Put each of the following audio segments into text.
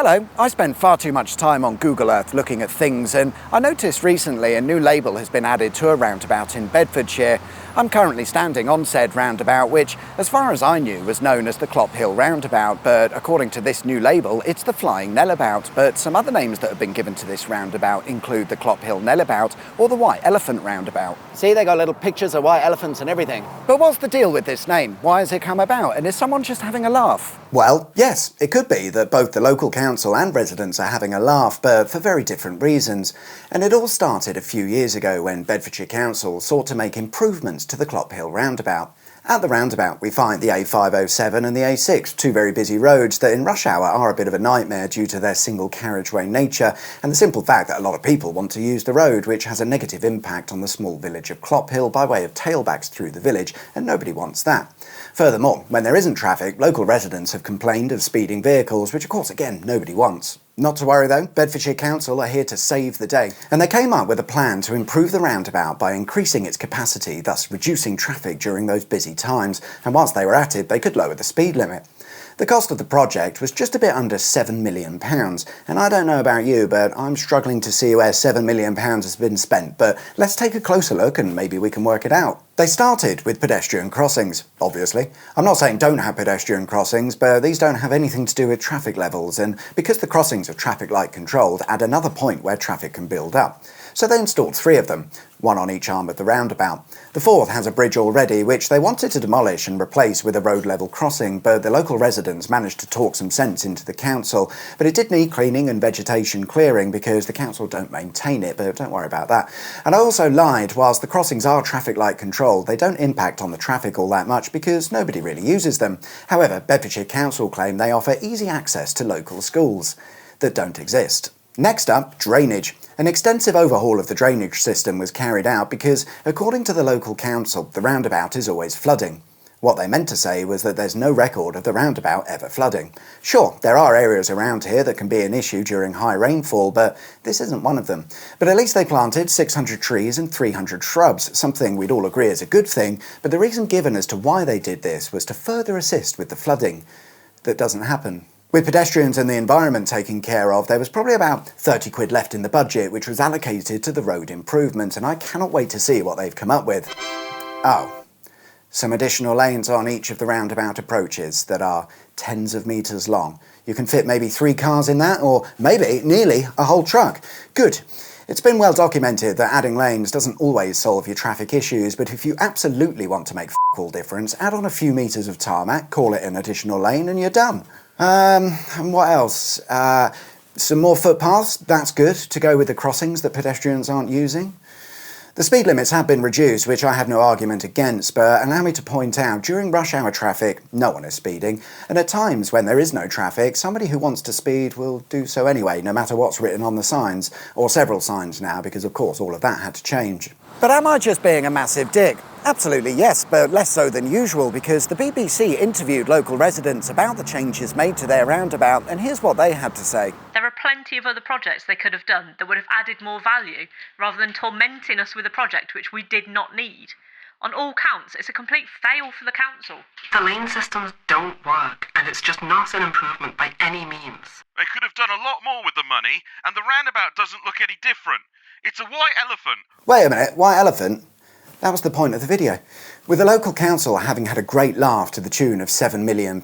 Hello, I spend far too much time on Google Earth looking at things, and I noticed recently a new label has been added to a roundabout in Bedfordshire. I'm currently standing on said roundabout, which, as far as I knew, was known as the Clophill roundabout, but according to this new label, it's the Flying Nellabout. But some other names that have been given to this roundabout include the Clophill Nellabout or the White Elephant roundabout. See, they got little pictures of white elephants and everything. But what's the deal with this name? Why has it come about? And is someone just having a laugh? Well, yes, it could be that both the local council and residents are having a laugh, but for very different reasons. And it all started a few years ago when Bedfordshire Council sought to make improvements to the Clophill roundabout. At the roundabout we find the A507 and the A6, two very busy roads that in rush hour are a bit of a nightmare due to their single carriageway nature and the simple fact that a lot of people want to use the road, which has a negative impact on the small village of Clophill by way of tailbacks through the village, and nobody wants that. Furthermore, when there isn't traffic, local residents have complained of speeding vehicles, which of course again nobody wants. Not to worry though, Bedfordshire Council are here to save the day, and they came up with a plan to improve the roundabout by increasing its capacity, thus reducing traffic during those busy times, and whilst they were at it, they could lower the speed limit. The cost of the project was just a bit under £7 million, and I don't know about you, but I'm struggling to see where £7 million has been spent, but let's take a closer look and maybe we can work it out. They started with pedestrian crossings, obviously. I'm not saying don't have pedestrian crossings, but these don't have anything to do with traffic levels, and because the crossings are traffic light controlled, add another point where traffic can build up. So they installed 3 of them, one on each arm of the roundabout. The 4th has a bridge already, which they wanted to demolish and replace with a road level crossing, but the local residents managed to talk some sense into the council. But it did need cleaning and vegetation clearing because the council don't maintain it, but don't worry about that. And I also lied, whilst the crossings are traffic light controlled, they don't impact on the traffic all that much because nobody really uses them. However, Bedfordshire Council claim they offer easy access to local schools that don't exist. Next up, drainage. An extensive overhaul of the drainage system was carried out because, according to the local council, the roundabout is always flooding. What they meant to say was that there's no record of the roundabout ever flooding. Sure, there are areas around here that can be an issue during high rainfall, but this isn't one of them. But at least they planted 600 trees and 300 shrubs, something we'd all agree is a good thing, but the reason given as to why they did this was to further assist with the flooding that doesn't happen. With pedestrians and the environment taken care of, there was probably about 30 quid left in the budget, which was allocated to the road improvement, and I cannot wait to see what they've come up with. Oh, some additional lanes on each of the roundabout approaches that are tens of metres long. You can fit maybe 3 cars in that, or maybe nearly a whole truck. Good. It's been well documented that adding lanes doesn't always solve your traffic issues, but if you absolutely want to make all difference, add on a few metres of tarmac, call it an additional lane, and you're done. And what else? Some more footpaths, that's good, to go with the crossings that pedestrians aren't using. The speed limits have been reduced, which I have no argument against, but allow me to point out, during rush hour traffic, no one is speeding, and at times when there is no traffic, somebody who wants to speed will do so anyway, no matter what's written on the signs, or several signs now, because of course all of that had to change. But am I just being a massive dick? Absolutely yes, but less so than usual because the BBC interviewed local residents about the changes made to their roundabout, and here's what they had to say. There are plenty of other projects they could have done that would have added more value, rather than tormenting us with a project which we did not need. On all counts, it's a complete fail for the council. The lane systems don't work, and it's just not an improvement by any means. They could have done a lot more with the money, and the roundabout doesn't look any different. It's a white elephant. Wait a minute, white elephant? That was the point of the video. With the local council having had a great laugh to the tune of £7 million,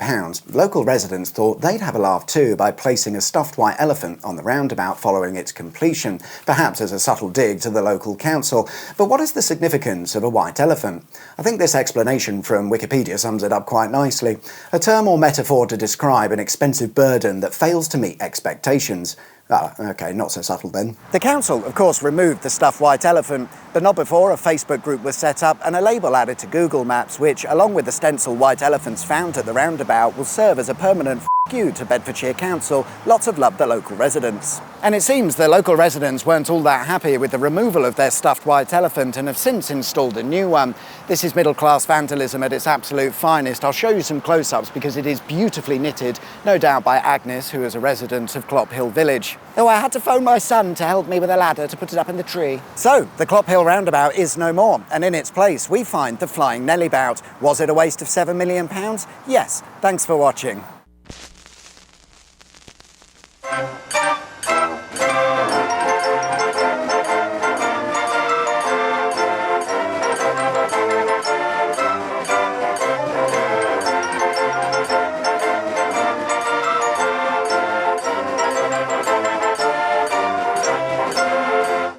local residents thought they'd have a laugh too by placing a stuffed white elephant on the roundabout following its completion, perhaps as a subtle dig to the local council. But what is the significance of a white elephant? I think this explanation from Wikipedia sums it up quite nicely. A term or metaphor to describe an expensive burden that fails to meet expectations. Ah, okay, not so subtle then. The council, of course, removed the stuffed white elephant, but not before a Facebook group was set up and a label added to Google Maps, which, along with the stencil white elephants found at the roundabout, will serve as a permanent you to Bedfordshire Council. Lots of love, the local residents. And it seems the local residents weren't all that happy with the removal of their stuffed white elephant and have since installed a new one. This is middle-class vandalism at its absolute finest. I'll show you some close-ups because it is beautifully knitted, no doubt by Agnes, who is a resident of Clophill village. Oh, I had to phone my son to help me with a ladder to put it up in the tree. So, the Clophill roundabout is no more, and in its place we find the Flying Nellabout. Was it a waste of £7 million? Yes. Thanks for watching.